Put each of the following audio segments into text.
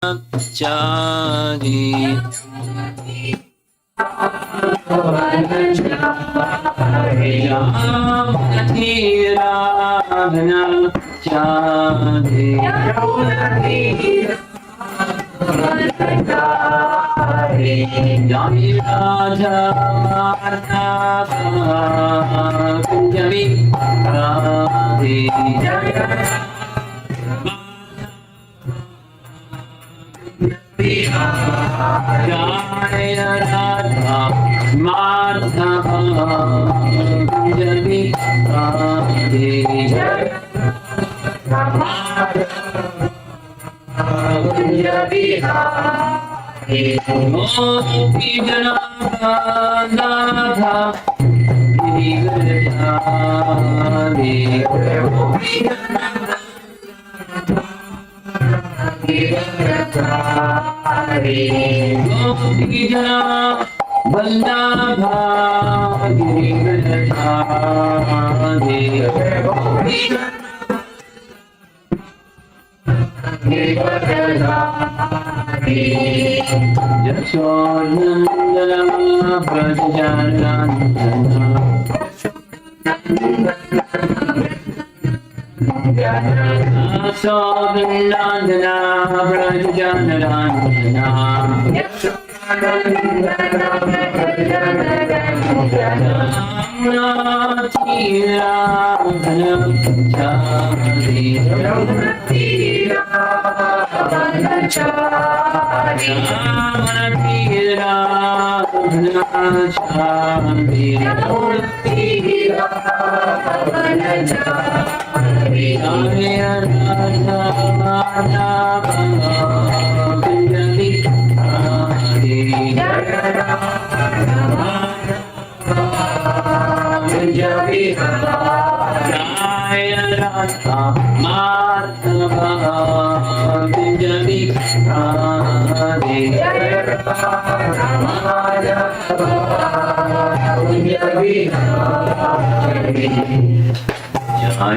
Chadi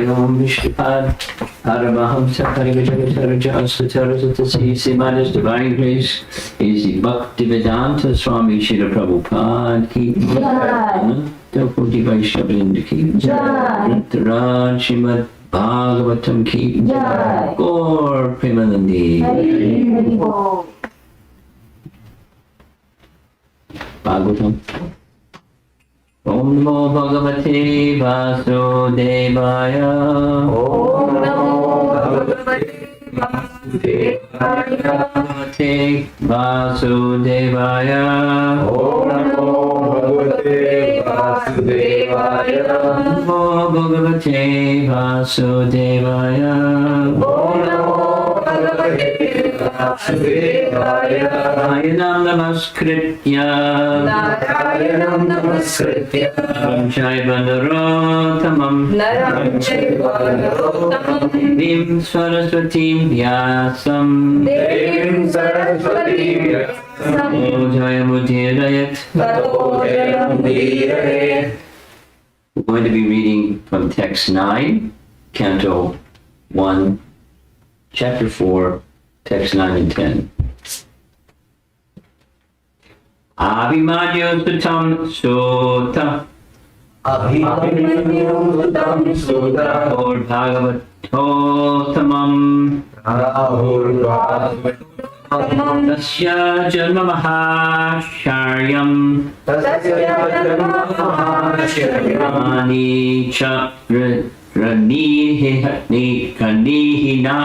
Om Vishnupada Paramahamsa Parivajayasarajasataratatasi His Divine Grace is the Bhaktivedanta Swami Srila Prabhupada Ki Deputy Vaishnavrinda Ki Raj Srimad Bhagavatam Ki Gaur Premanandi Bhagavatam. Om Namo Bhagavate Vasudevaya. Om Namo Bhagavate Vasudevaya. Om Namo Bhagavate Vasudevaya. Namo Bhagavate Vasudevaya. Om Namo Bhagavate Vasudevaya. Nayanam Namaskritya. Nayanam Namaskritya. Naram Chaiva Narotamam. Naram Chaiva Narotamam. Devim Saraswatim Vyasam. Devim Saraswatim Vyasam. Ojayamudhirayat. Ojayamudhirayat. We're going to be reading from text 9, Canto 1, Chapter 4, text 9 and 10. Abhimanyu Sutam Sutta. Abhimanyu Sutam Sutta. Or Bhagavatotamam. Tasya Janma Mahasharyam. Ani Chakra Kanihina.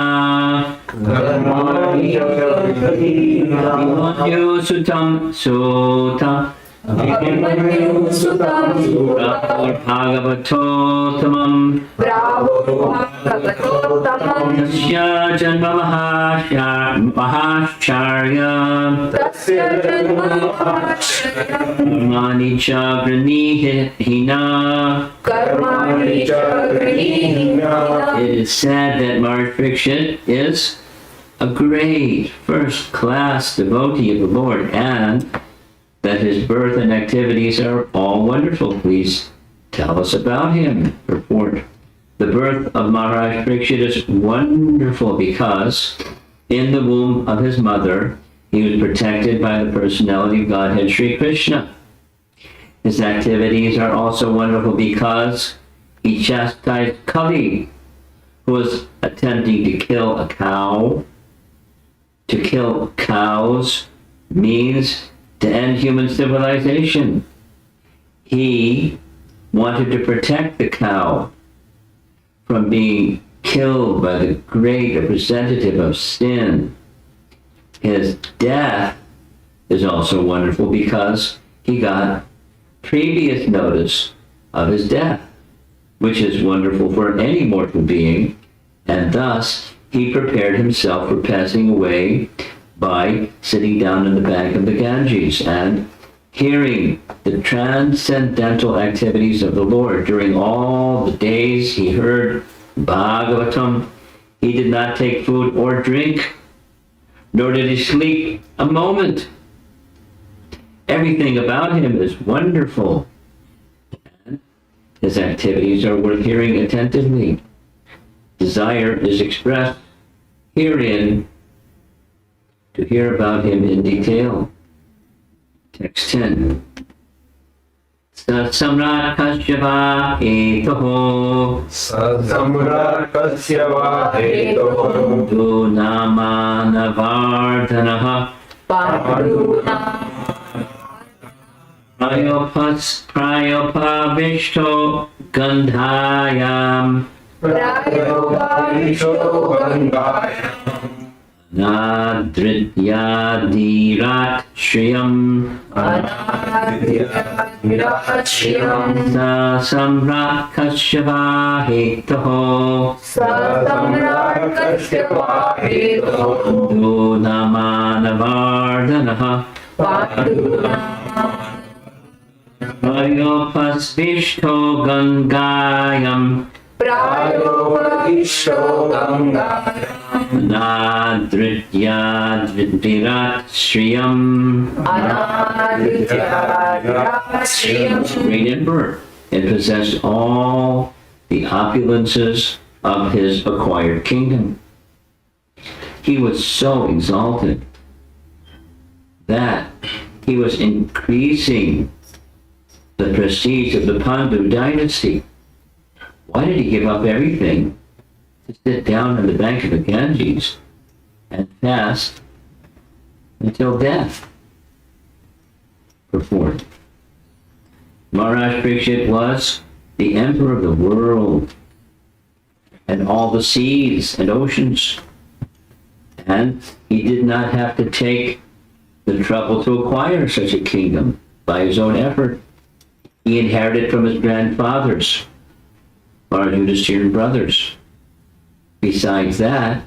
Abhimanyu Sutam Sutta. Abhimanyu Sutam Sutta. Or Bhagavatotamam. Bhagavatotamam. Tasya Janma Mahasharya. Tasya Janma Mahasharya. Karmani Chagranihina. Karmani Chagranihina. It is said that Maharaj Parikshit is a great first-class devotee of the Lord, and that his birth and activities are all wonderful. Please tell us about him. Report. The birth of Maharaj Parikshit is wonderful because In the womb of his mother, he was protected by the personality of Godhead Sri Krishna. His activities are also wonderful because he chastised Kali, who was attempting to kill a cow. To kill cows means to end human civilization. He wanted to protect the cow from being killed by the great representative of sin. His death is also wonderful because he got previous notice of his death, which is wonderful for any mortal being, and thus he prepared himself for passing away by sitting down in the bank of the Ganges and hearing the transcendental activities of the Lord. During all the days he heard Bhagavatam, he did not take food or drink, nor did he sleep a moment. Everything about him is wonderful. His activities are worth hearing attentively. Desire is expressed herein to hear about him in detail. Text 10. Samrat Kashyapa Etoho Samrat Kashyapa Etoho Dunamana Prayopavishto Gandhayam Nadrityadirat Shriyam Sa Samrat Kashyapa Hetoho Dunamanavardhanaha Prayopasvishto Gangayam Nadrityadvirat Shriyam. Great emperor, and possessed all the opulences of his acquired kingdom. He was so exalted that he was increasing the prestige of the Pandu dynasty. Why did he give up everything to sit down on the bank of the Ganges and fast until death? Purport. Maharaj Parikshit was the emperor of the world and all the seas and oceans, and he did not have to take the trouble to acquire such a kingdom by his own effort. He inherited from his grandfathers, Yudhishthira brothers. Besides that,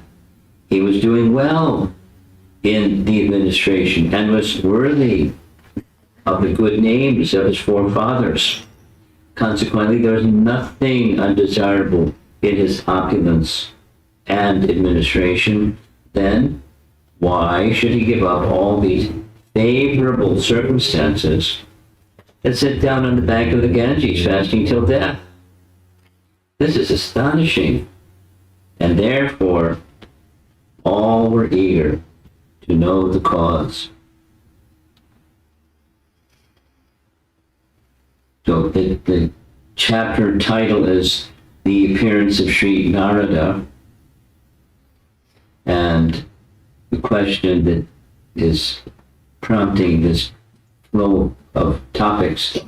he was doing well in the administration and was worthy of the good names of his forefathers. Consequently, there was nothing undesirable in his opulence and administration. Then, why should he give up all these favorable circumstances and sit down on the bank of the Ganges fasting till death? This is astonishing, and therefore all were eager to know the cause. So the chapter title is The Appearance of Sri Narada, and the question that is prompting this flow of topics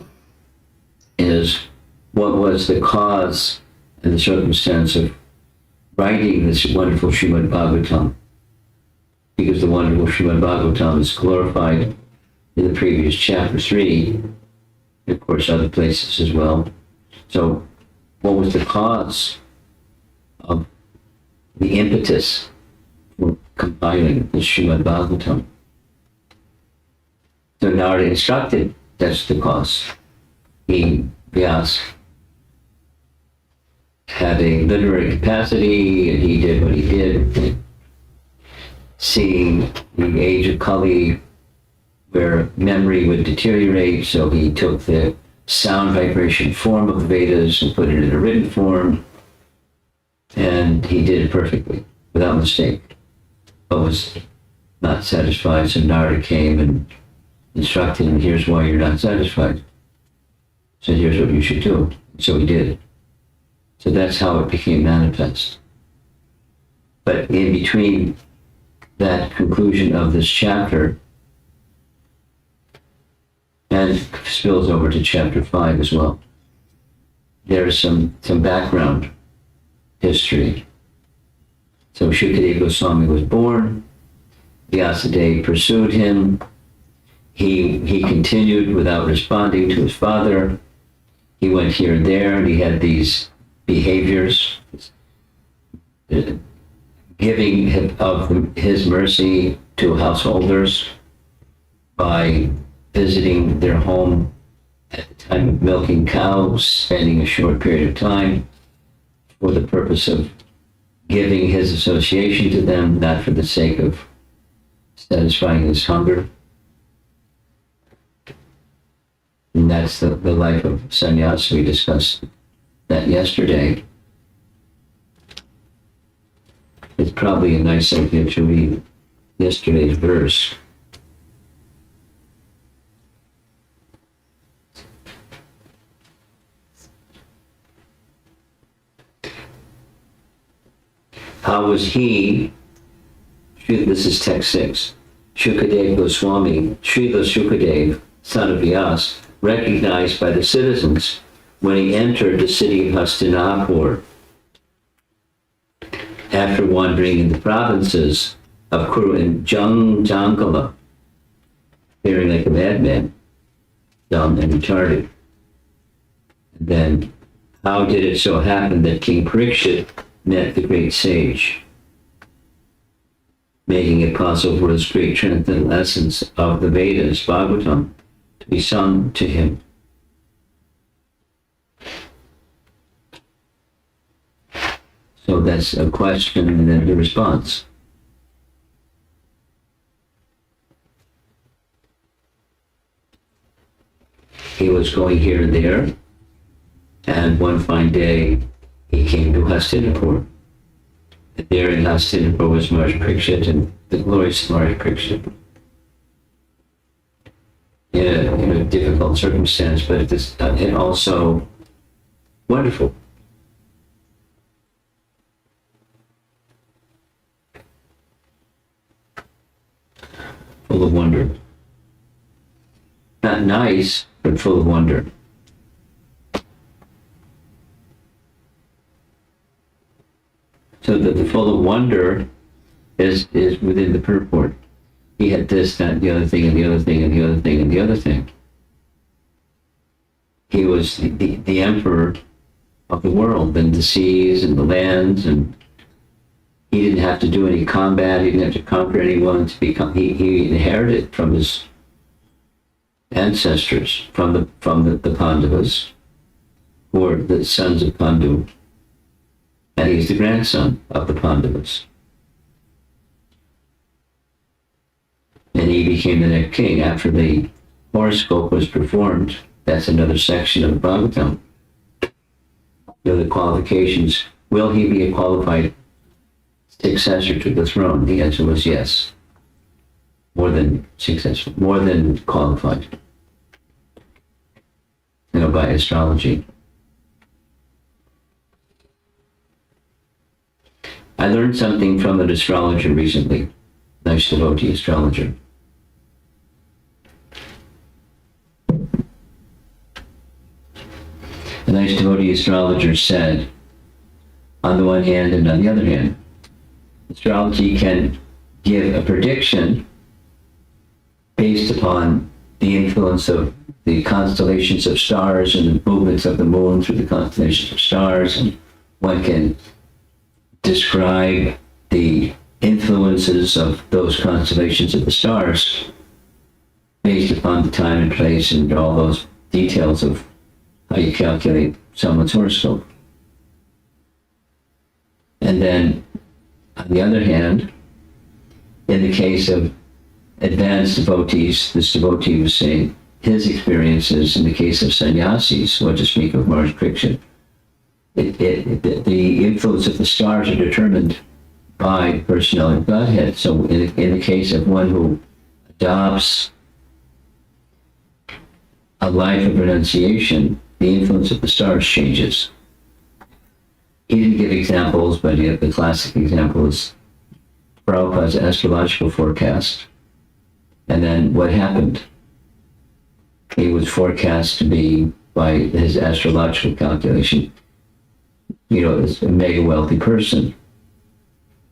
is, what was the cause and the circumstance of writing this wonderful Srimad Bhagavatam? Because the wonderful Srimad Bhagavatam is glorified in the previous chapter 3, and of course other places as well. So what was the cause of the impetus for compiling the Srimad Bhagavatam? So Narada instructed, that's the cause. Vyasa had a literary capacity, and he did what he did, seeing the age of Kali where memory would deteriorate, so he took the sound vibration form of the Vedas and put it in a written form, and he did it perfectly, without mistake. but was not satisfied. So Narada came and instructed him, here's why you're not satisfied. So here's what you should do. So he did. So that's how it became manifest. But in between that conclusion of this chapter, and spills over to chapter 5 as well, there's some background history. So Shukadeva Goswami was born, Vyasadeva pursued him, he continued without responding to his father, he went here and there, and he had these behaviors, giving of his mercy to householders by visiting their home at the time of milking cows, spending a short period of time for the purpose of giving his association to them, not for the sake of satisfying his hunger. And that's the life of sannyas. We discussed that yesterday. It's probably a nice idea to read yesterday's verse. How was he, this is text 6, Shukadeva Goswami, Srila Shukadeva, son of Vyas, recognized by the citizens when he entered the city of Hastinapur after wandering in the provinces of Kuru and Jangala, appearing like a madman, dumb and retarded. And then, how did it so happen that King Parikshit met the great sage, making it possible for his great transcendental essence of the Vedas, Bhagavatam, to be sung to him? So that's a question and then the response. He was going here and there, and one fine day he came to Hastinapur. And there in Hastinapur was Maharaj Parikshit, and the glorious Maharaj Parikshit. In a difficult circumstance, but this, and also wonderful. Full of wonder. Not nice, but full of wonder. So that the full of wonder is within the purport. He had this, that, the other thing, and the other thing, and the other thing, and the other thing. He was the emperor of the world, and the seas, and the lands, and he didn't have to do any combat, he didn't have to conquer anyone to become, he inherited from his ancestors, from the Pandavas, who were the sons of Pandu, and he's the grandson of the Pandavas. And he became the next king after the horoscope was performed. That's another section of the Bhagavatam. The qualifications. Will he be a qualified successor to the throne? The answer was yes. More than successful, more than qualified. By astrology. I learned something from an astrologer recently, nice devotee astrologer. A nice devotee astrologer said, on the one hand and on the other hand, astrology can give a prediction based upon the influence of the constellations of stars and the movements of the moon through the constellations of stars, and one can describe the influences of those constellations of the stars based upon the time and place and all those details of how you calculate someone's horoscope. And then, on the other hand, in the case of advanced devotees, this devotee was saying his experiences in the case of sannyasis, or to speak of Maharaj Parikshit, the influence of the stars are determined by personality of Godhead. So in the case of one who adopts a life of renunciation, the influence of the stars changes. He didn't give examples, but the classic example is Prabhupada's astrological forecast. And then what happened? He was forecast to be, by his astrological calculation, a mega wealthy person.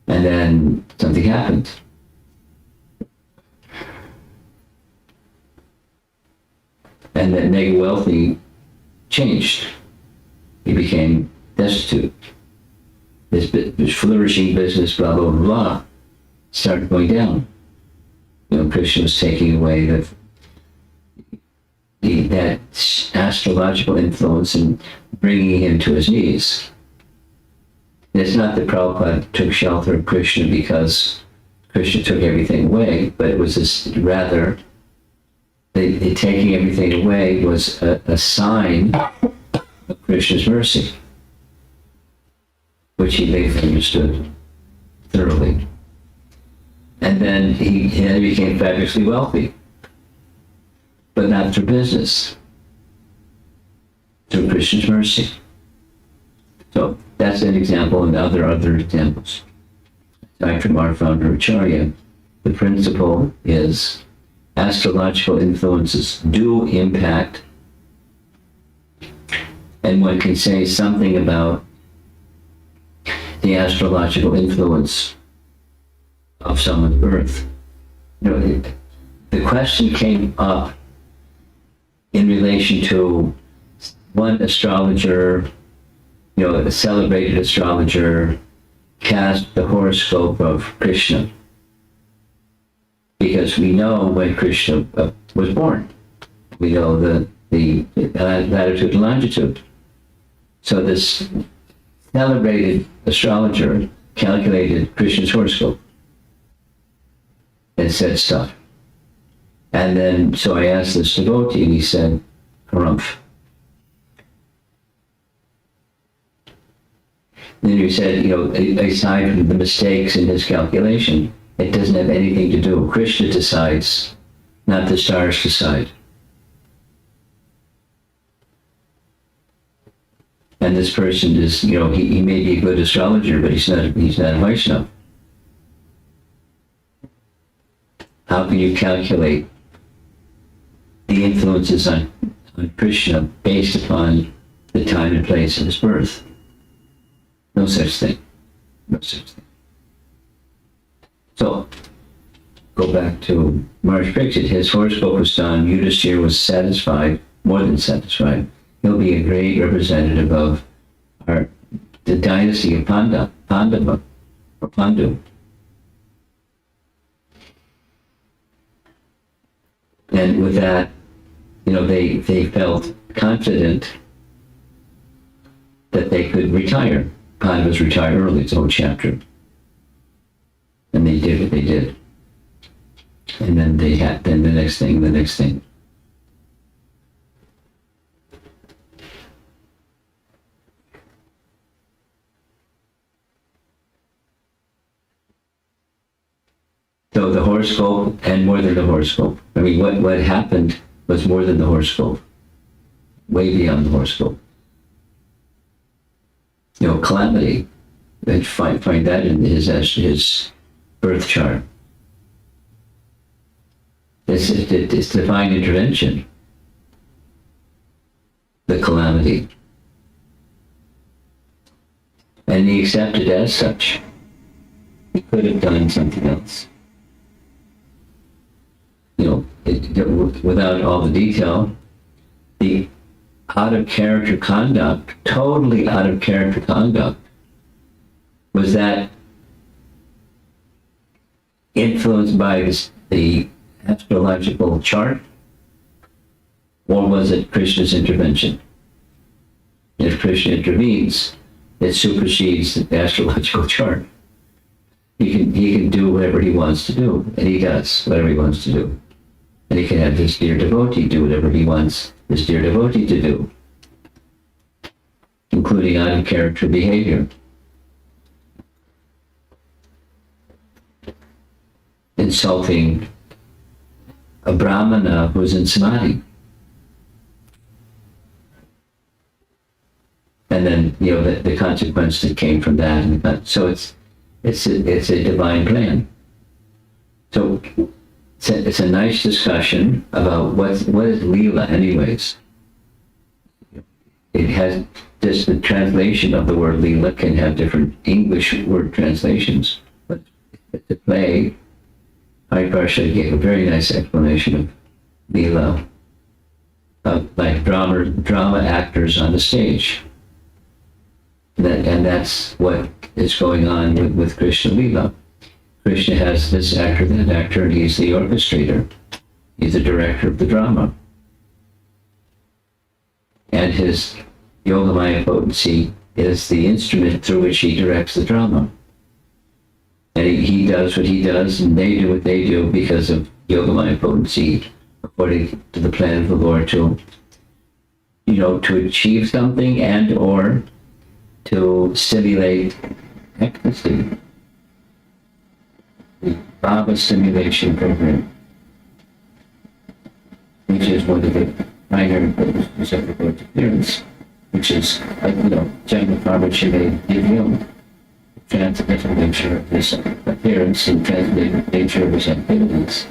And then something happened. And that mega wealthy changed. He became destitute. His flourishing business, blah, blah, blah, started going down. Krishna was taking away that astrological influence and bringing him to his knees. And it's not that Prabhupada took shelter of Krishna because Krishna took everything away, but it was rather the taking everything away was a sign of Krishna's mercy, which he later understood thoroughly. And then he became fabulously wealthy, but not through business, through Krishna's mercy. So that's an example, and other examples. Dr. Mar founder Acharya, the principle is astrological influences do impact, and one can say something about the astrological influence of someone's birth. The question came up in relation to one astrologer, a celebrated astrologer, cast the horoscope of Krishna, because we know when Krishna was born. We know the latitude and longitude. So this celebrated astrologer calculated Krishna's horoscope and said stuff. And then, so I asked this devotee, and he said, harumph. Then he said, aside from the mistakes in his calculation, it doesn't have anything to do. Krishna decides, not the stars decide. And this person is, he may be a good astrologer, but he's not a Vaishnava. How can you calculate the influences on Krishna based upon the time and place of his birth? No such thing. No such thing. So, go back to Maharaj Pariksit. His horoscope was done. Yudhishthira was satisfied, more than satisfied. He'll be a great representative of the dynasty of Pandava, or Pandu. And with that, they felt confident that they could retire. Pandavas retire early, it's a whole chapter. And they did what they did. And then the next thing. So the horoscope, and more than the horoscope. I mean, what happened was more than the horoscope, way beyond the horoscope. Calamity. And find that in his birth chart. It's divine intervention. The calamity. And he accepted as such. He could have done something else. Without all the detail, the out-of-character conduct, totally out-of-character conduct, was that influenced by the astrological chart, or was it Krishna's intervention? If Krishna intervenes, it supersedes the astrological chart. He can do whatever he wants to do, and he does whatever he wants to do. And he can have this dear devotee do whatever he wants this dear devotee to do, including out-of-character behavior. insulting a brahmana who's in samadhi. And then, the consequence that came from that. So it's a divine plan. So it's a nice discussion about what is Leela anyways. It has just the translation of the word Leela can have different English word translations. But the play, Hariparsha gave a very nice explanation of Leela, like drama actors on the stage. And that's what is going on with Krishna Leela. Krishna has this actor, that actor, and he's the orchestrator. He's the director of the drama. And his Yogamaya potency is the instrument through which he directs the drama. And he does what he does, and they do what they do because of Yogamaya potency, according to the plan of the Lord to achieve something and or to stimulate ecstasy. The Baba stimulation program, which is one of the primary purposes of the Lord's appearance, which is, Jagna Parvachime Divyam, transcendental nature of this appearance and transcendental nature of his activities.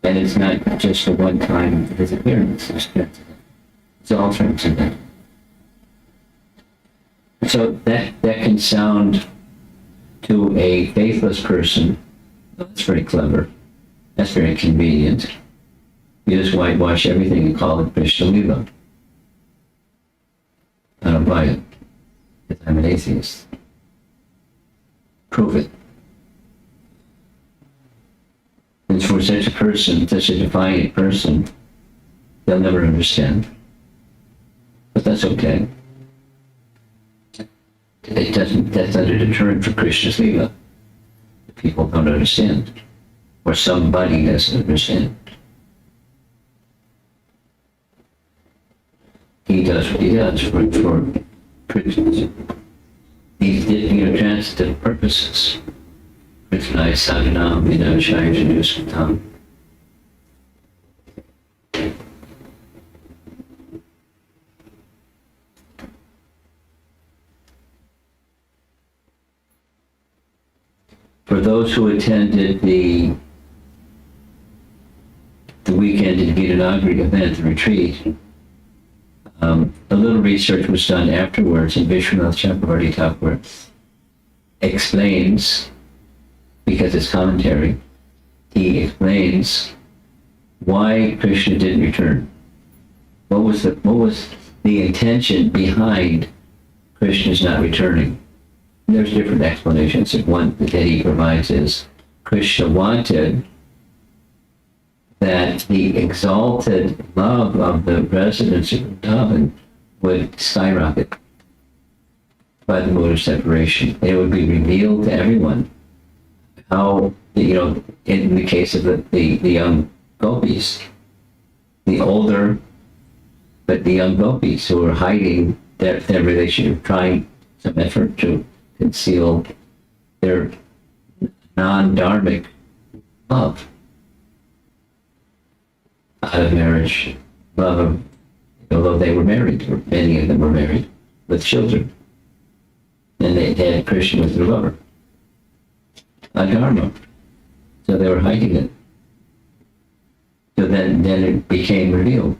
And it's not just a one-time of his appearance, it's all transcendental. So that can sound to a faithless person, that's very clever, that's very convenient. You just whitewash everything and call it Krishna Lila. I don't buy it, because I'm an atheist. Prove it. And for such a person, such a defiant person, they'll never understand. But that's okay. That's not a deterrent for Krishna's Leela. People don't understand. Or somebody doesn't understand. He does what he does for these transitive purposes. Krishna Sadanam Vinashaya Januskatam. For those who attended the weekend at Gitanagari event, the retreat, a little research was done afterwards, and Vishwanath Chakravarti Thakur explains, because it's commentary, he explains why Krishna didn't return. What was the intention behind Krishna's not returning? There's different explanations. One that he provides is Krishna wanted that the exalted love of the residents of Vrindavan would skyrocket by the mode of separation. It would be revealed to everyone how, in the case of the young gopis, the older, but the young gopis who were hiding their relationship, trying some effort to conceal their non-dharmic love out of marriage, love of, although they were married, or many of them were married, with children. And they had Krishna as their lover. Adharma. So they were hiding it. So then it became revealed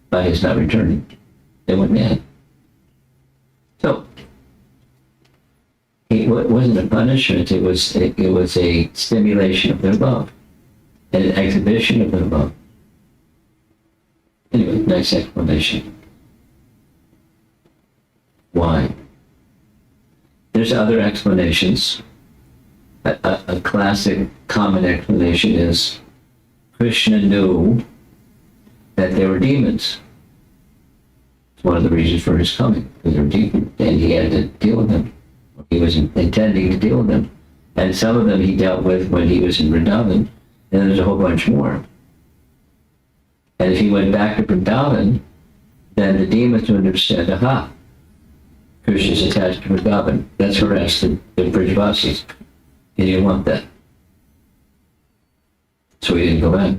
by his not returning. They went mad. So it wasn't a punishment, it was a stimulation of their love, and an exhibition of their love. Anyway, nice explanation. Why? There's other explanations. A classic common explanation is Krishna knew that there were demons. It's one of the reasons for his coming, because there were demons, and he had to deal with them. He was intending to deal with them. And some of them he dealt with when he was in Vrindavan, and there's a whole bunch more. And if he went back to Vrindavan, then the demons would understand, aha, Krishna's attached to Vrindavan. That's harassed the Brajavasis. He didn't want that. So he didn't go back.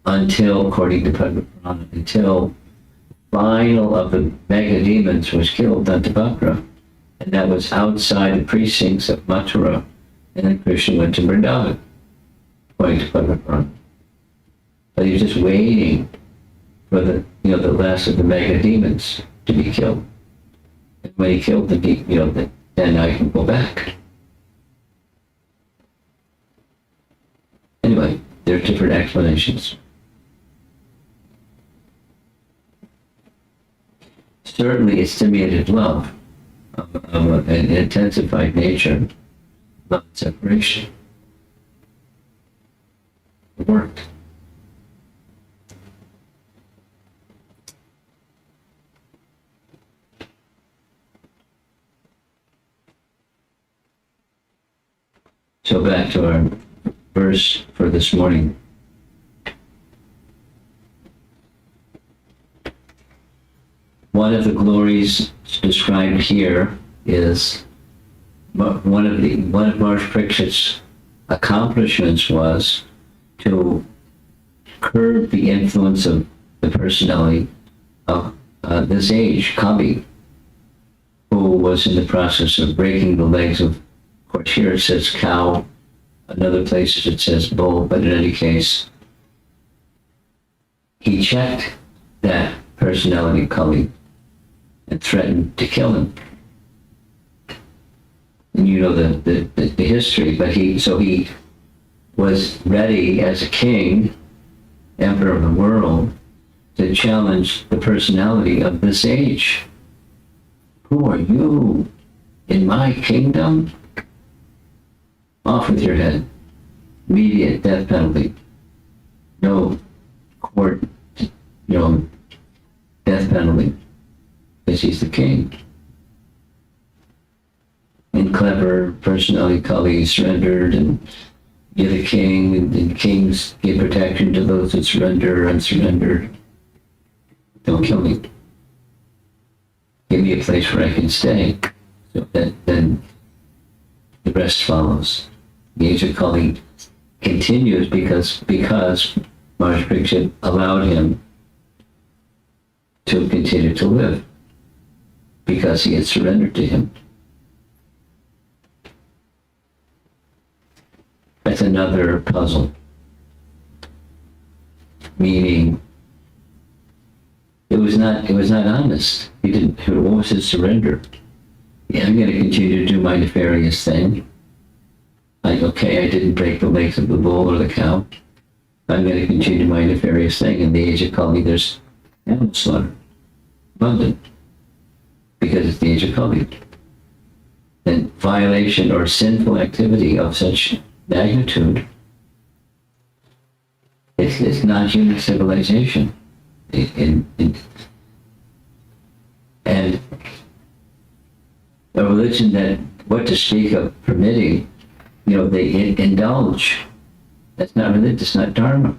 Until, according to Padma Purana, until final of the mega demons was killed, Dantavakra, and that was outside the precincts of Mathura, and then Krishna went to Vrindavan, according to Padma Purana. But he was just waiting for the last of the mega demons to be killed. And when he killed then I can go back. Anyway, there are different explanations. Certainly, it stimulated love of an intensified nature, love and separation. It worked. So back to our verse for this morning. One of the glories described here is one of Maharaj Parikshit's accomplishments was to curb the influence of the personality of this age, Kavi, who was in the process of breaking the legs of course, here it says cow, another places it says bull, but in any case, he checked that personality Kali and threatened to kill him. And you know the history, but he was ready as a king, emperor of the world, to challenge the personality of this age. Who are you in my kingdom? Off with your head. Immediate death penalty. No court, death penalty. Because he's the king. And clever personality Kali surrendered, and you're the king, and kings give protection to those that surrender and unsurrendered. Don't kill me. Give me a place where I can stay. So then the rest follows. The age of Kali continues because Maharaj Parikshit allowed him to continue to live because he had surrendered to him. That's another puzzle. Meaning, it was not honest. He didn't. What was his surrender? Yeah, I'm going to continue to do my nefarious thing. I didn't break the legs of the bull or the cow. I'm going to continue my nefarious thing. In the age of Kali, there's animal slaughter, abundant, because it's the age of Kali. And violation or sinful activity of such magnitude, it's not human civilization. And a religion that, what to speak of permitting, they indulge. That's not religion, it's not dharma.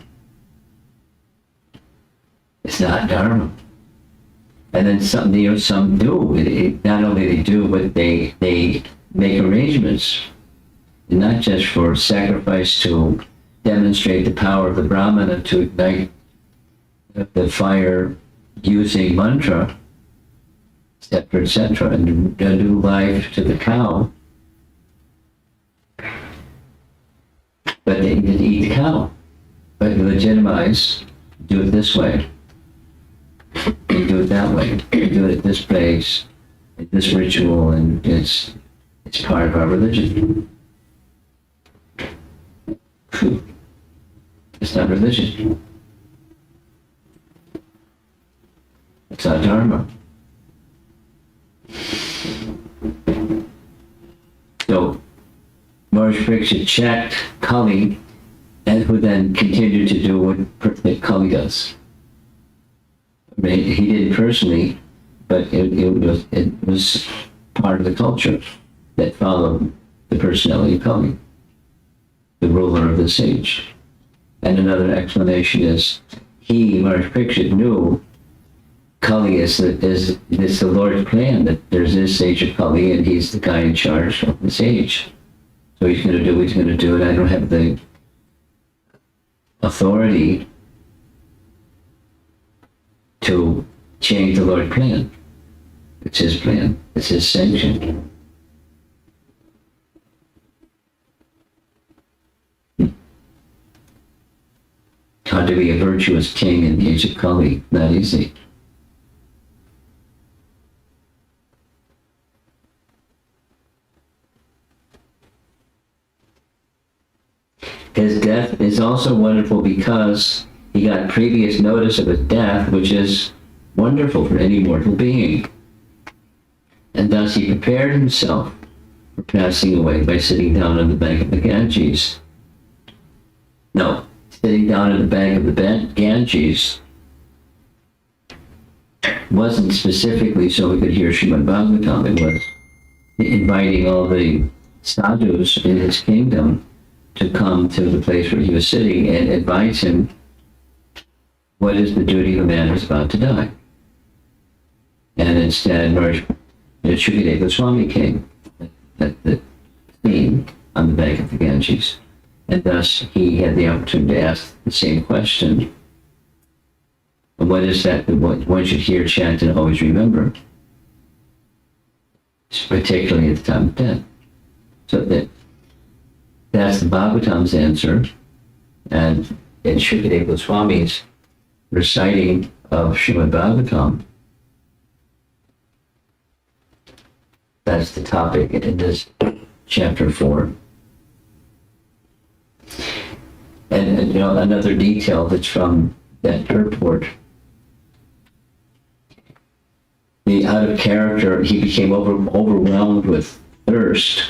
It's not dharma. And then some do. Not only they do, but they make arrangements, not just for sacrifice to demonstrate the power of the Brahmana to ignite the fire using mantra, etc., and a new life to the cow. But they didn't eat the cow. But legitimize, do it this way, and do it that way, and do it at this place, at this ritual, and it's part of our religion. It's not religion. It's not dharma. So Maharaj Parikshit checked Kali, and who then continued to do what Kali does. I mean, he did it personally, but it was part of the culture that followed the personality of Kali, the ruler of this age. And another explanation is Maharaj Parikshit knew Kali is the Lord's plan, that there's this age of Kali and he's the guy in charge of this age. So he's going to do what he's going to do, and I don't have the authority to change the Lord's plan. It's his plan. It's his sanction. How to be a virtuous king in the age of Kali? Not easy. His death is also wonderful because he got previous notice of his death, which is wonderful for any mortal being. And thus he prepared himself for passing away by sitting down on the bank of the Ganges. No, sitting down on the bank of the Ganges wasn't specifically so he could hear Srimad Bhagavatam. It was inviting all the sadhus in his kingdom to come to the place where he was sitting and advise him what is the duty of a man who's about to die. And instead, Shukadeva Goswami came at the scene on the bank of the Ganges. And thus he had the opportunity to ask the same question. What is that one should hear, chant, and always remember? Particularly at the time of death. So that's the Bhagavatam's answer. And in Shukadeva Goswami's reciting of Srimad Bhagavatam, that's the topic in this chapter 4. And another detail that's from that purport. The out of character, he became overwhelmed with thirst.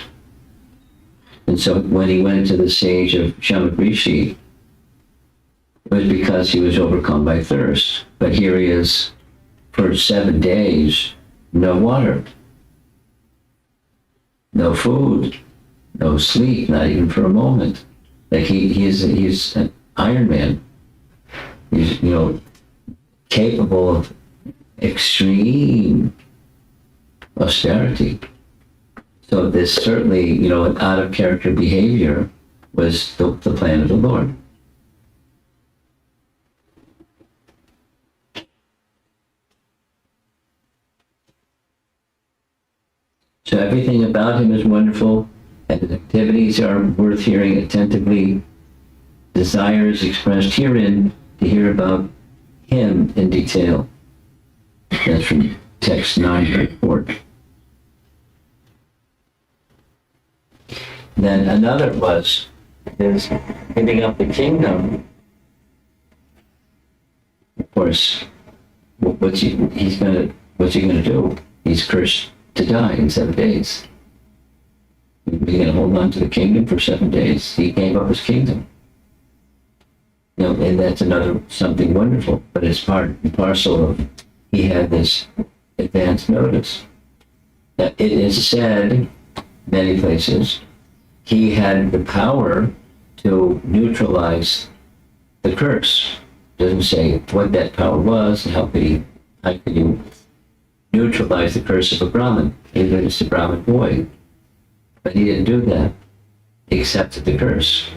And so when he went to the sage of Shamagrishi, it was because he was overcome by thirst. But here he is for 7 days, no water, no food, no sleep, not even for a moment. Like he's an Iron Man. He's capable of extreme austerity. So this certainly an out of character behavior was the plan of the Lord. So everything about him is wonderful, and his activities are worth hearing attentively. Desire is expressed herein to hear about him in detail. That's from text 9 report. Then another was his giving up the kingdom. Of course, what's he gonna do? He's cursed to die in 7 days. He's gonna hold on to the kingdom for 7 days. He gave up his kingdom. And that's something wonderful. But it's part and parcel of he had this advance notice. That it is said many places he had the power to neutralize the curse. It doesn't say what that power was and how could you neutralize the curse of a Brahmin, even if it's a Brahmin boy. But he didn't do that. He accepted the curse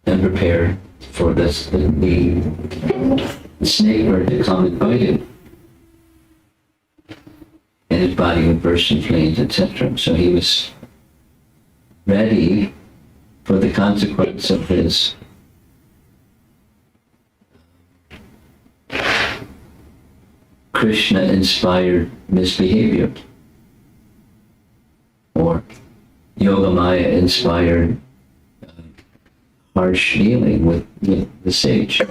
and prepared for the snake bird to come and bite him. And his body would burst in flames, etc. So he was ready for the consequence of his Krishna-inspired misbehavior, or Yogamaya-inspired harsh dealing with the sage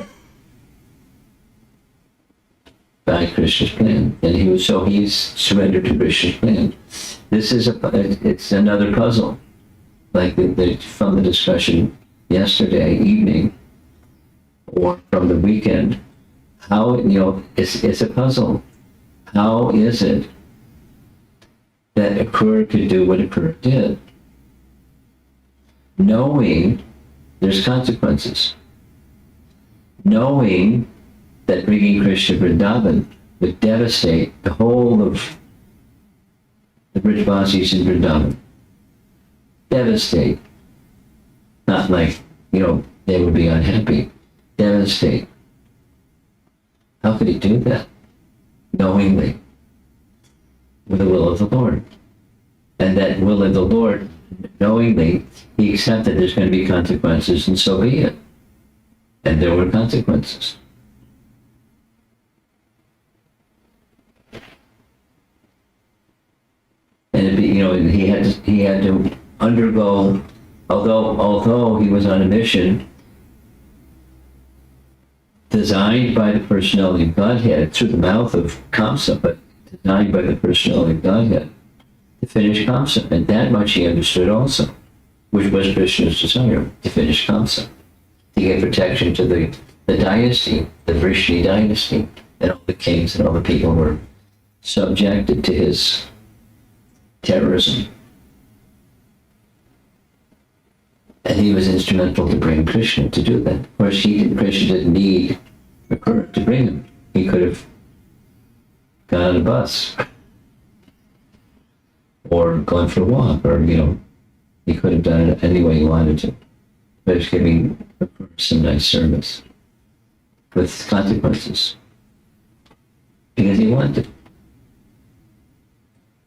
by Krishna's plan. And he's surrendered to Krishna's plan. This is it's another puzzle, like from the discussion yesterday evening or from the weekend. How, it's a puzzle. How is it that Akrura could do what Akrura did, knowing there's consequences, knowing that bringing Krishna to Vrindavan would devastate the whole of the Brijvasis in Vrindavan. Devastate. Not like, they would be unhappy, devastated. How could he do that? Knowingly, with the will of the Lord. And that will of the Lord, knowingly, he accepted there's going to be consequences, and so be it. And there were consequences. And he had to undergo, although he was on a mission designed by the personality of Godhead through the mouth of Kamsa, but designed by the personality of Godhead to finish Kamsa, and that much he understood also, which was Krishna's desire, to finish Kamsa, to give protection to the dynasty, the Vrishni dynasty, and all the kings and all the people were subjected to his terrorism. And he was instrumental to bring Krishna to do that. Of course, Krishna didn't need a current to bring him. He could have got on a bus or gone for a walk, or he could have done it any way he wanted to. But it's giving some nice service with consequences because he wanted.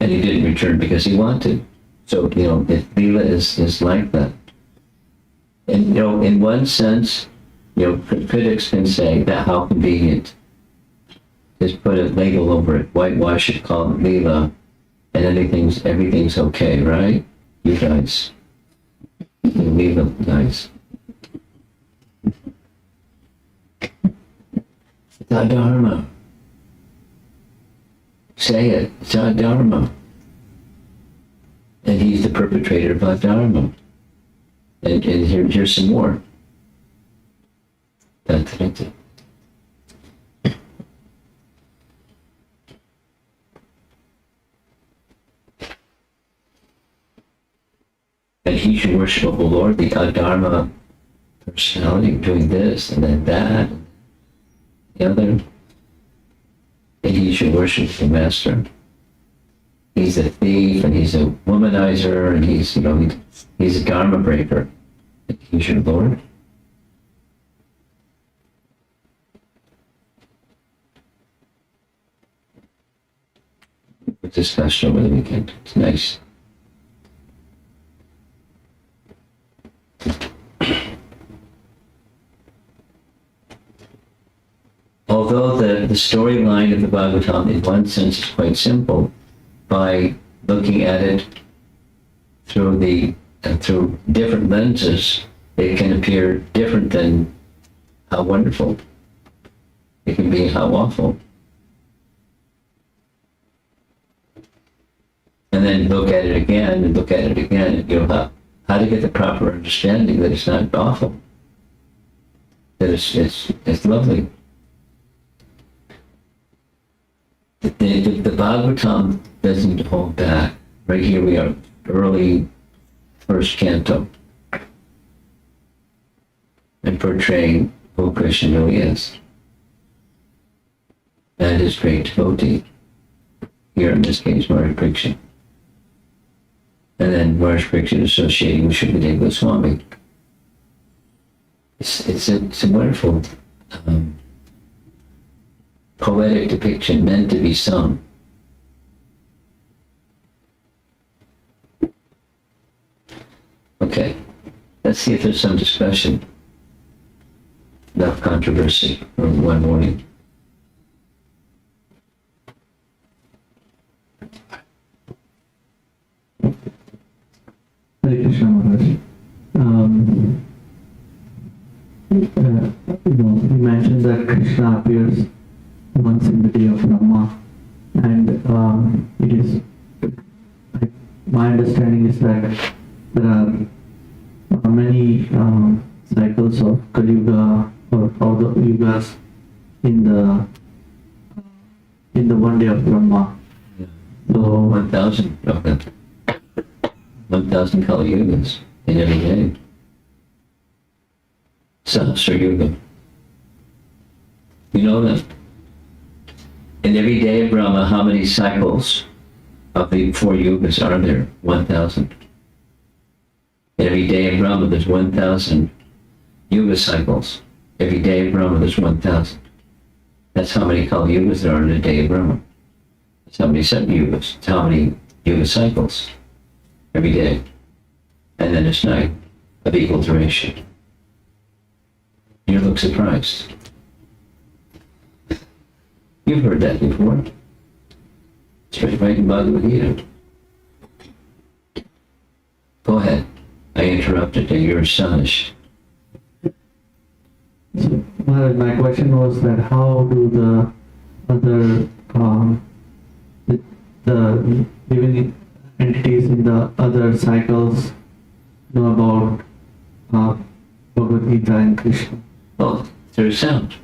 And he didn't return because he wanted. So, if Leela is like that. And, in one sense, critics can say that how convenient. Just put a label over it, whitewash it, call it Leela, and everything's okay, right? You guys. You Leela guys. It's our Dharma. Say it. It's our Dharma. And he's the perpetrator of our Dharma. And here's some more. And he should worship the Lord, the Adharma personality, doing this and then that, and the other. And he should worship the master. He's a thief, and he's a womanizer, and he's a dharma breaker. And he's your Lord. We discussed over the weekend. It's nice. Although the storyline of the Bhagavatam in one sense is quite simple, by looking at it through different lenses, it can appear different than how wonderful. It can be how awful. And then look at it again, and how to get the proper understanding that it's not awful, that it's lovely. The Bhagavatam doesn't hold back. Right here we are, early first canto, and portraying who Krishna really is, and his great devotee. Here in this case, Maharaj Parikshit. And then Maharaj Parikshit associating with Shukadeva Goswami. It's a wonderful poetic depiction meant to be sung. Okay, let's see if there's some discussion. Enough controversy for one morning. Hare Krishna Maharaj. You mentioned that Krishna appears once in the day of Brahma, and it is, my understanding is that there are many cycles of Kali Yuga or all the yugas in the one day of Brahma. So 1,000 of them. 1,000 Kali Yugas in every day. Sahasra Yuga. You know that? In every day of Brahma, how many cycles of the 4 yugas are there? 1,000. Every day of Brahma, there's 1,000 yuga cycles. Every day of Brahma there's 1,000. That's how many Kali Yugas there are in a day of Brahma. That's how many Sat Yugas. That's how many yuga cycles every day. And then it's night of equal duration. You look surprised. You've heard that before. It's right in Bhagavad Gita. Go ahead. I interrupted and you're astonished. So, my question was that how do the other the living entities in the other cycles know about Bhagavad Gita and Krishna? Well, through sound.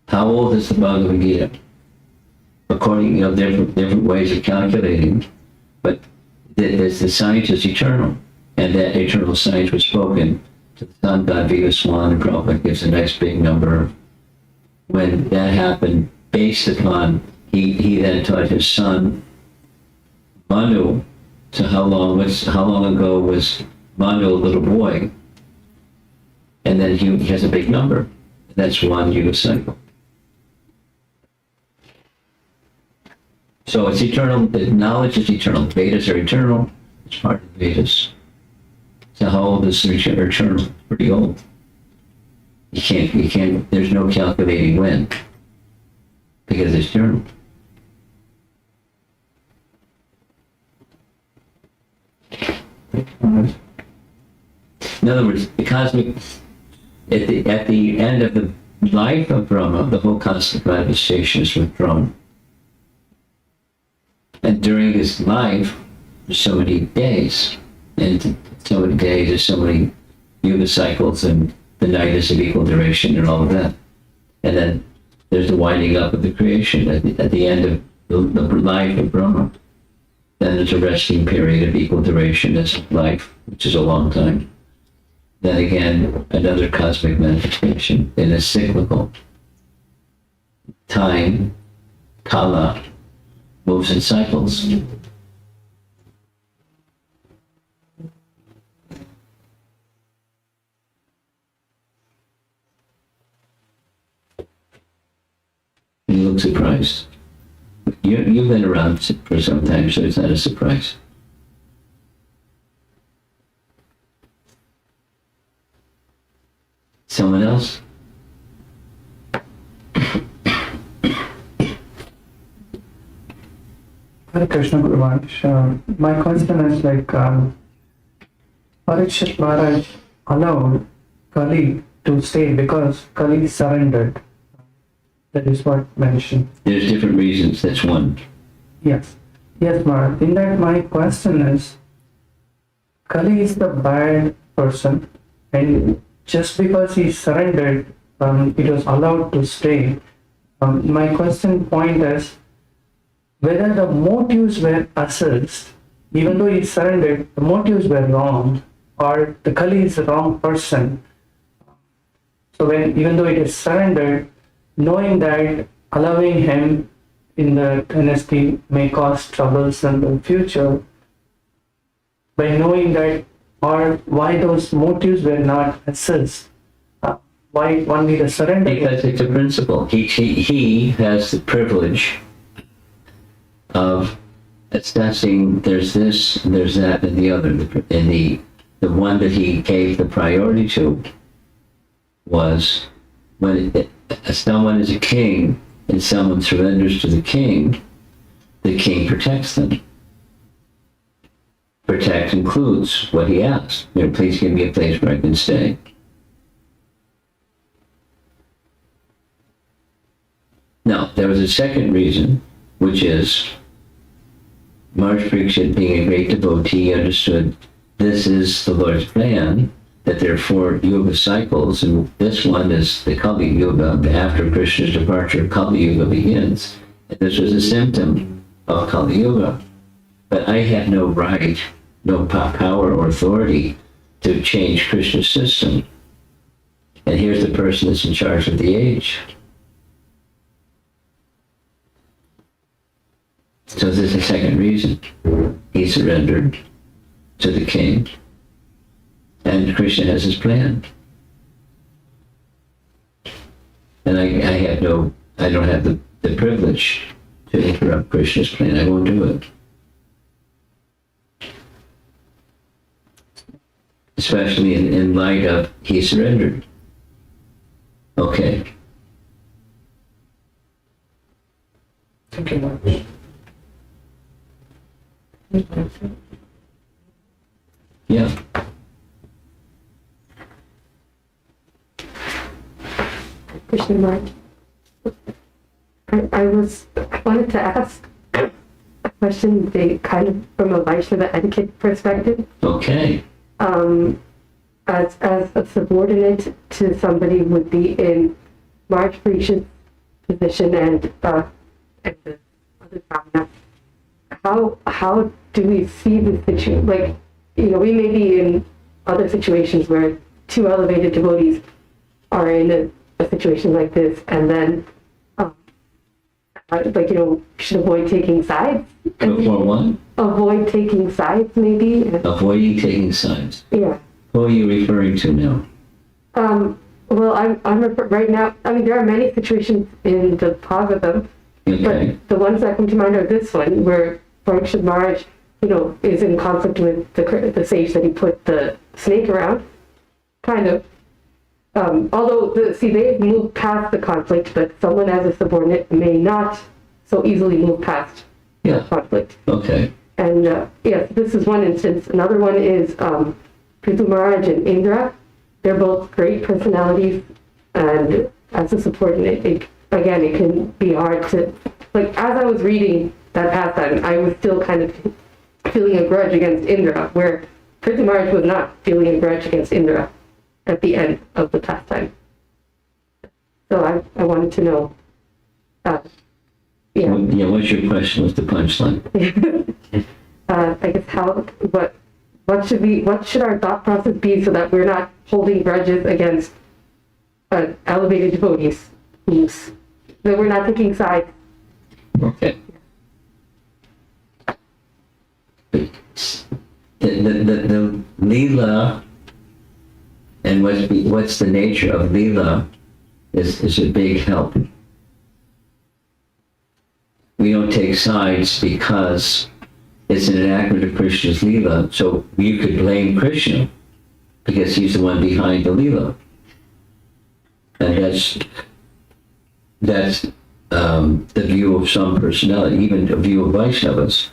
How old is the Bhagavad Gita? According, different ways of calculating, but the science is eternal, and that eternal science was spoken to the sun god Vigaswan, and Prabhupada gives a nice big number. When that happened, based upon, he then taught his son, Manu, so how long ago was Manu a little boy? And then he has a big number. That's one yuga cycle. So it's eternal, the knowledge is eternal. Vedas are eternal, it's part of the Vedas. So how old is eternal? Pretty old. You can't, there's no calculating when, because it's eternal. In other words, the cosmic, at the end of the life of Brahma, the whole cosmic manifestation is withdrawn. And during his life, there's so many days, and so many days, there's so many yuga cycles, and the night is of equal duration, and all of that. And then there's the winding up of the creation at the end of the life of Brahma. Then there's a resting period of equal duration as life, which is a long time. Then again, another cosmic manifestation, and it's cyclical. Time, kala, moves in cycles. You look surprised. You've been around for some time, so it's not a surprise. Someone else? Hare Krishna Guru Maharaj. My question is like, Parikshit Maharaj allowed Kali to stay because Kali surrendered. That is what mentioned. There's different reasons, that's one. Yes. Yes, Maharaj. In that, my question is, Kali is the bad person, and just because he surrendered, it was allowed to stay. My question point is, whether the motives were assessed, even though he surrendered, the motives were wrong, or the Kali is the wrong person. So even though it is surrendered, knowing that allowing him in the dynasty may cause troubles in the future, by knowing that, or why those motives were not assessed, why only the surrender? Because it's a principle. He has the privilege of assessing there's this, and there's that, and the other. And the one that he gave the priority to was when someone is a king and someone surrenders to the king protects them. Protect includes what he asks. Please give me a place where I can stay. Now, there was a second reason, which is Maharaj Parikshit, being a great devotee, understood this is the Lord's plan, that there are 4 yuga cycles, and this one is the Kali Yuga. After Krishna's departure, Kali Yuga begins. And this was a symptom of Kali Yuga. But I have no right, no power or authority to change Krishna's system. And here's the person that's in charge of the age. So this is the second reason. He surrendered to the king. And Krishna has his plan. and I don't have the privilege to interrupt Krishna's plan. I won't do it. Especially in light of he surrendered. Okay. Thank you much. Yeah. Krishna Maharaj. I wanted to ask a question kind of from a Vaishnava etiquette perspective. Okay. As a subordinate to somebody would be in Maharaj Parish's position and the other brahmana, how do we see the situation? Like, we may be in other situations where two elevated devotees are in a situation like this, and then should avoid taking sides. For what? Avoid taking sides, maybe. Avoiding taking sides. Yeah. Who are you referring to now? Well, I'm right now. I mean, there are many situations in the Bhagavatam, Okay. but the ones that come to mind are this one, where Parikshit Maharaj, is in conflict with the sage that he put the snake around, kind of. Although they've moved past the conflict, but someone as a subordinate may not so easily move past Yeah. conflict. Okay. And yes, this is one instance. Another one is Prithu Maharaj and Indra. They're both great personalities, and as a subordinate, it can be hard to, as I was reading that pastime, I was still kind of feeling a grudge against Indra, where Prithu Maharaj was not feeling a grudge against Indra at the end of the pastime. So I wanted to know, Yeah, what's your question? What's the punchline? I guess what should our thought process be so that we're not holding grudges against elevated devotees, that we're not taking sides. Okay. The Leela and what's the nature of Leela is a big help. We don't take sides because it's an enactment of Krishna's Leela, so you could blame Krishna because he's the one behind the Leela. And that's the view of some personality, even the view of Vaishnavas.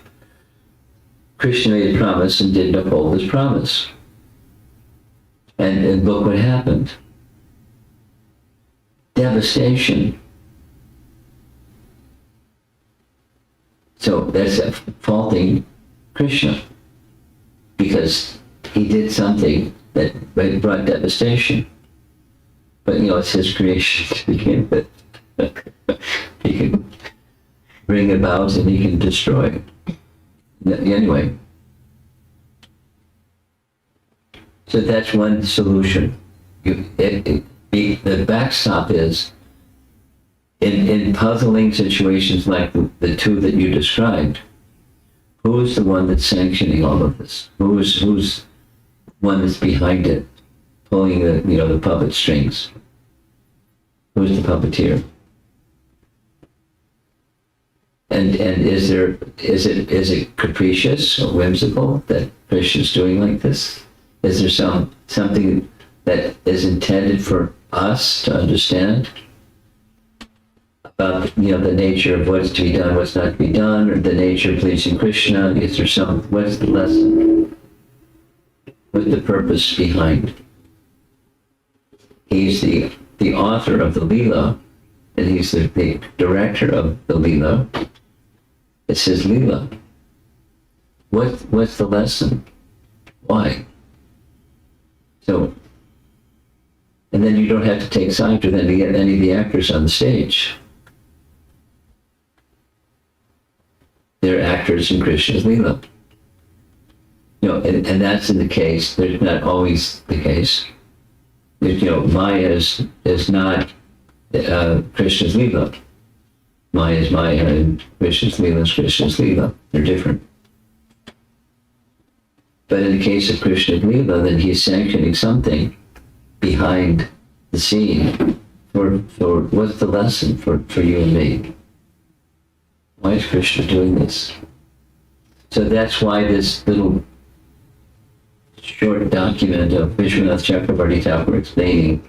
Krishna made a promise and didn't uphold his promise. And look what happened. Devastation. So that's faulting Krishna because he did something that brought devastation. But it's his creation to begin with. He can bring it about and he can destroy it. Anyway. So that's one solution. The backstop is in puzzling situations like the two that you described, who's the one that's sanctioning all of this? Who's one that's behind it, pulling the puppet strings? Who's the puppeteer? And is it capricious or whimsical that Krishna's doing like this? Is there something that is intended for us to understand about the nature of what's to be done, what's not to be done, or the nature of pleasing Krishna? Is there what's the lesson? What's the purpose behind? He's the author of the Leela, and he's the director of the Leela. It's his Leela. What's the lesson? Why? So, and then you don't have to take sides with any of the actors on the stage. They're actors in Krishna's Leela. And that's in the case. There's not always the case. Maya is not Krishna's Leela. Maya is Maya, and Krishna's Leela is Krishna's Leela. They're different. But in the case of Krishna's Leela, then he's sanctioning something behind the scene for what's the lesson for you and me? Why is Krishna doing this? So that's why this little short document of Vishwanath Chakravarti Thakur explaining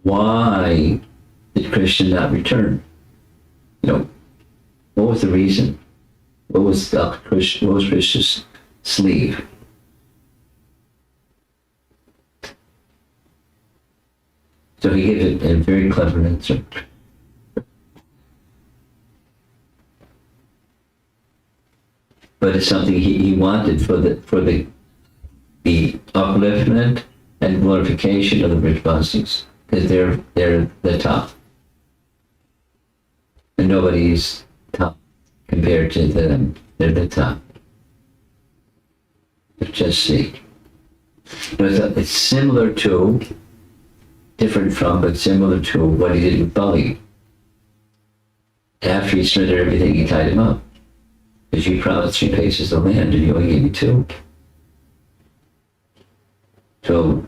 why did Krishna not return? You know, what was the reason? What was Krishna's sleeve? So he gave it a very clever answer. But it's something he wanted for the upliftment and glorification of the Brajvasis, because they're the top, and nobody's top compared to them. They're the top. Just see. It's similar to, different from, but similar to what he did with Bali. After he surrendered everything, he tied him up. Because you promised 3 paces of land and you only gave me 2. So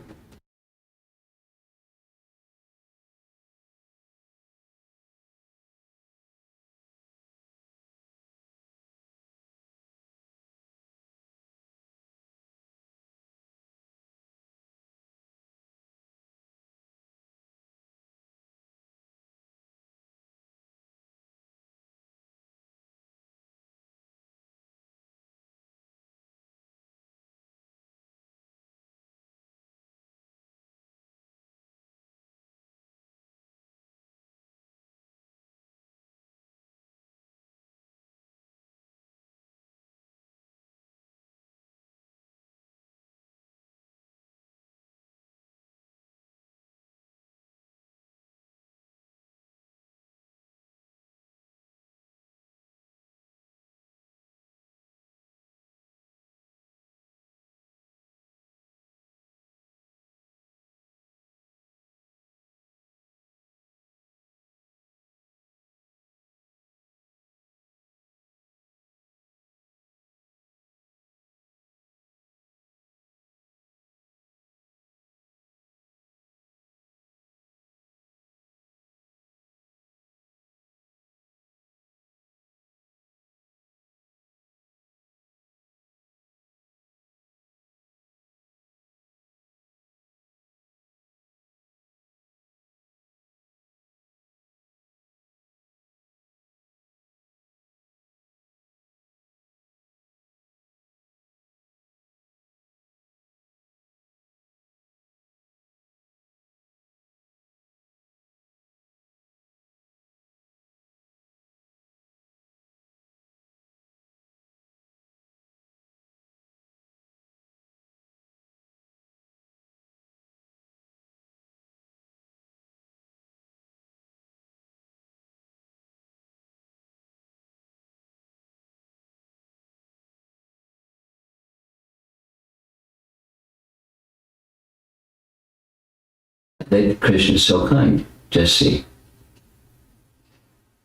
that Krishna is so kind. Just see.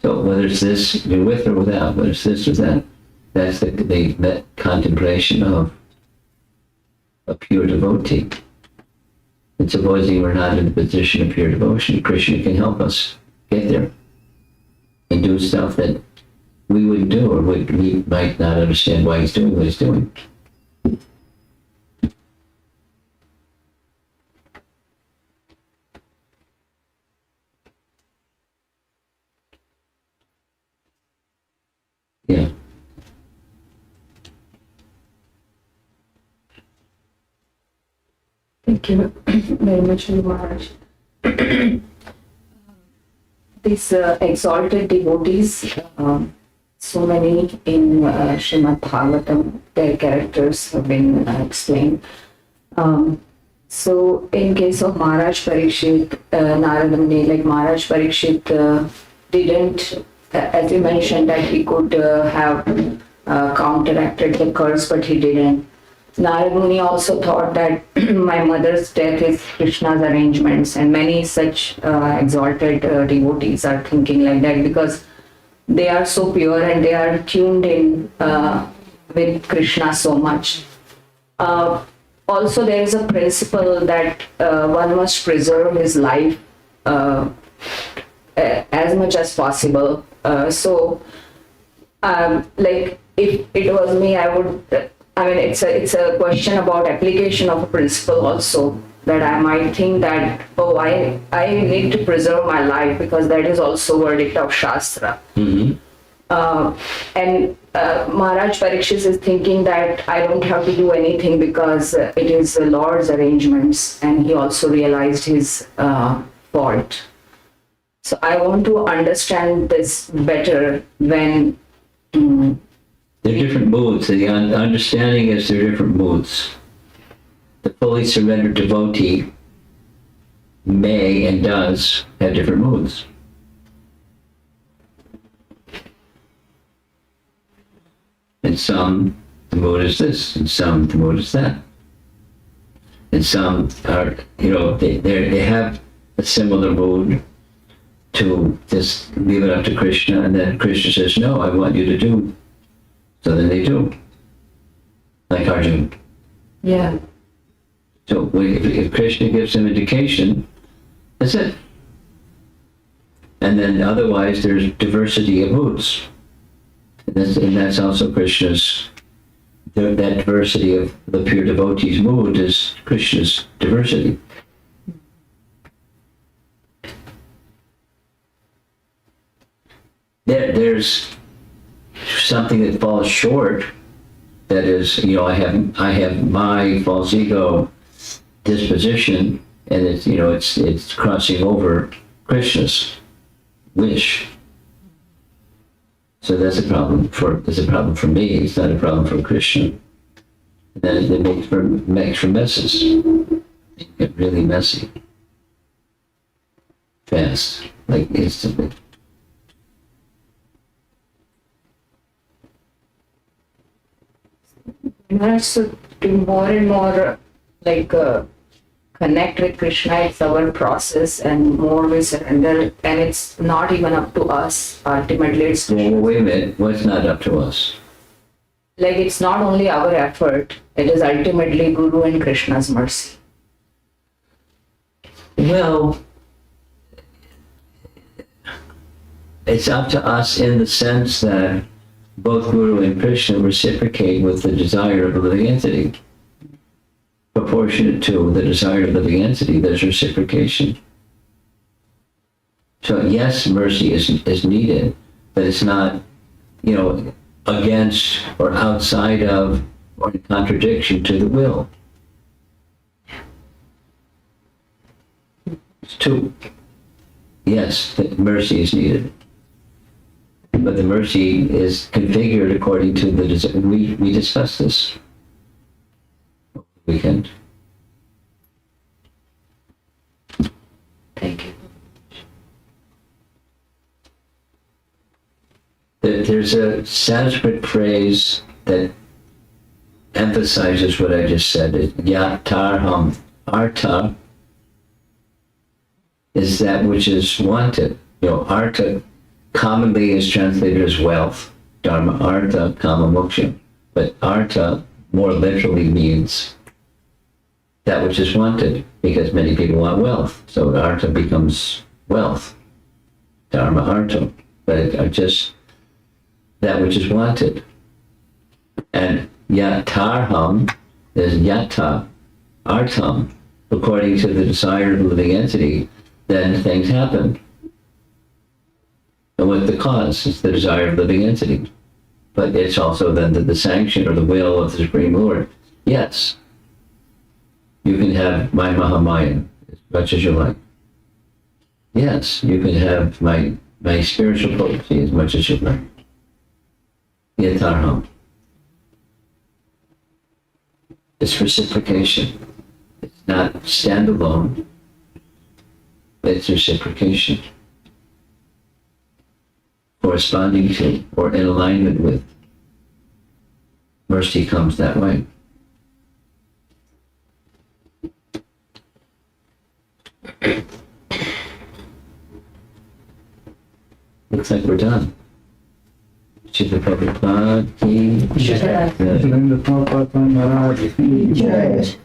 So whether it's this, you're with or without, whether it's this or that, that's the contemplation of a pure devotee. And supposing we're not in the position of pure devotion, Krishna can help us get there and do stuff that we wouldn't do, or we might not understand why he's doing what he's doing. Yeah. Thank you very much, Maharaj. These exalted devotees, so many in Srimad Bhagavatam, their characters have been explained. So in case of Maharaj Parikshit, Narada Muni, like Maharaj Parikshit didn't, as you mentioned, that he could have counteracted the curse, but he didn't. Narada Muni also thought that my mother's death is Krishna's arrangements, and many such exalted devotees are thinking like that because they are so pure and they are tuned in with Krishna so much. Also, there is a principle that one must preserve his life much as possible. Like if it was me, I would. I mean, it's a question about application of a principle also, that I might think that, oh, I need to preserve my life because that is also verdict of Shastra. Mm-hmm. And Maharaj Parikshit is thinking that I don't have to do anything because it is the Lord's arrangements, and he also realized his fault. So I want to understand this better when. They're different moods. The understanding is they're different moods. The fully surrendered devotee may and does have different moods. In some, the mood is this. In some, the mood is that. And some are, they have a similar mood to just leave it up to Krishna, and then Krishna says, no, I want you to do. So then they do. Like Arjuna. Yeah. So if Krishna gives them indication, that's it. And then otherwise there's diversity of moods. And that's also Krishna's, that diversity of the pure devotee's mood is Krishna's diversity. There's something that falls short, that is, I have my false ego disposition, and it's crossing over Krishna's wish. So that's a problem for me. It's not a problem for Krishna. And then it makes for messes. It get really messy. Fast, like instantly. Maharaj, to do more and more connect with Krishna, it's our process, and more we surrender, and it's not even up to us. Ultimately, it's Well, wait a minute. What's not up to us? like it's not only our effort, it is ultimately Guru and Krishna's mercy. Well, it's up to us in the sense that both Guru and Krishna reciprocate with the desire of the living entity. Proportionate to the desire of the living entity, there's reciprocation. So yes, mercy is needed, but it's not, against or outside of or in contradiction to the will. It's two. Yes, the mercy is needed. But the mercy is configured according to the desire. We discussed this over the weekend. Thank you. There's a Sanskrit phrase that emphasizes what I just said. Yatarham. Artha is that which is wanted. Artha commonly is translated as wealth. Dharma artha kama moksha. But artha more literally means that which is wanted, because many people want wealth. So artha becomes wealth. Dharma artha. But it are just that which is wanted. And yatarham is yata, artam, according to the desire of the living entity, then things happen. And what the cause is the desire of the living entity. But it's also then the sanction or the will of the Supreme Lord. Yes, you can have my Mahamaya as much as you like. Yes, you can have my spiritual potency as much as you like. Yatarham. It's reciprocation. It's not standalone. It's reciprocation. Corresponding to or in alignment with. Mercy comes that way. Looks like we're done. Shri Prabhupada ki jai. Shri Prabhupada Maharaj ki jai.